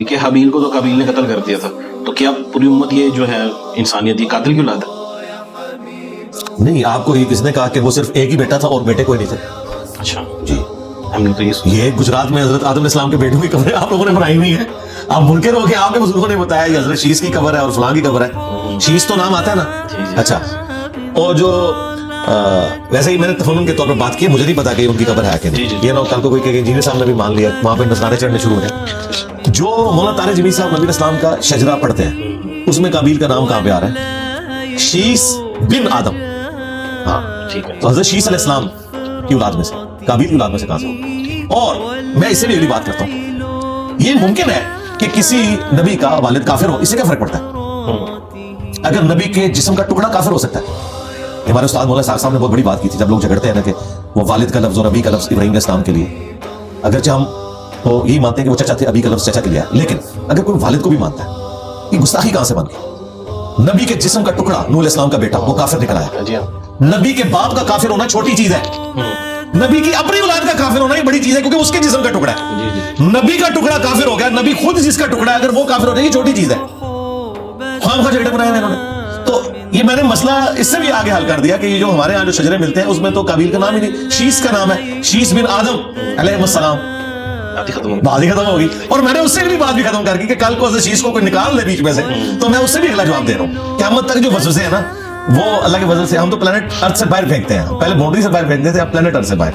کہ حابیل کو تو قابیل نے قتل کر دیا تھا، تو کیا پوری امت یہ جو ہے انسانیت یہ قاتل کی اولاد ہے؟ نہیں، آپ کو یہ کس نے کہا کہ وہ صرف ایک ہی بیٹا تھا اور بیٹے کوئی نہیں تھے؟ اچھا جی، ہم نے تو یہ گجرات میں حضرت آدم علیہ السلام کے بیٹوں کی قبریں آپ لوگوں نے بنائی ہوئی ہیں. آپ منکر ہو کہ آپ کے بزرگوں نے بتایا یہ حضرت شیش کی قبر ہے اور فلاں کی قبر ہے. شیش تو نام آتا ہے نا. اچھا، اور جو ویسے ہی میں نے تفنن کے طور پر بات کی، مجھے نہیں پتا کہ ان کی قبر ہے کہ نہیں. یہ نہ کل کو کوئی کہ انجینئر صاحب نے بھی مان لیا وہاں پہ نذرانے چڑھنے شروع ہو گئے. جو مولانا طارق جمیل صاحب نبی اسلام کا شجرہ پڑھتے ہیں اس میں قابیل کا نام کہاں پہ آ رہا ہے؟ شیش بن آدم. ہاں، تو حضرت شیش علیہ السلام کی اولاد میں سے، قابیل کی اولاد میں سے کہاں سے؟ اور میں اس سے بھی اگلی بات کرتا ہوں، یہ ممکن ہے کہ کسی نبی کا والد کافر ہو، اس سے کیا فرق پڑتا ہے؟ اگر نبی کے جسم کا ٹکڑا کافر ہو سکتا ہے. ہمارے استاد مولانا اسحاق صاحب نے بہت بڑی بات کی تھی جب لوگ جھگڑتے ہیں نا کہ وہ والد کا لفظ اور ابی کا لفظ ابراہیم علیہ السلام کے لیے، اگرچہ ہم تو یہی مانتے ہیں کہ وہ چچا تھے، ابی کا لفظ چچا کے لیے ہے، لیکن اگر کوئی والد کو بھی مانتا ہے، یہ گستاخی کہاں سے بن گئی؟ نبی کے جسم کا ٹکڑا نوح علیہ السلام کا بیٹا وہ کافر نکل آیا. نبی کے باپ کا کافر ہونا چھوٹی چیز ہے، نبی کی اپنی اولاد کا کافر ہونا ہی بڑی چیز ہے، کیونکہ اس کے جسم کا ٹکڑا ہے. نبی کا ٹکڑا کافر ہو گیا، نبی خود جس کا ٹکڑا ہے اگر وہ کافر ہو جائے، یہ چھوٹی چیز ہے. خواہ جھگڑے بنائے انہوں نے. تو یہ میں نے مسئلہ اس سے بھی آگے حل کر دیا کہ یہ جو ہمارے ہاں جو شجرے ملتے ہیں اس میں تو قابیل کا نام ہی نہیں، شیش کا نام ہے، شیش بن آدم علیہ السلام. بات ہی ختم ہوگی. اور میں نے اس سے بھی بات بھی ختم کر کی کہ کل کو حضرت شیش کو کوئی نکال لے بیچ میں سے تو میں اس سے بھی اگلا جواب دے رہا ہوں. قیامت تک جو وسوسے ہیں نا وہ اللہ کے فضل سے، ہم تو پلانٹ ارتھ سے باہر پھینکتے ہیں، پہلے باؤنڈری سے باہر پھینکتے تھے، اب پلانٹ ارتھ سے باہر.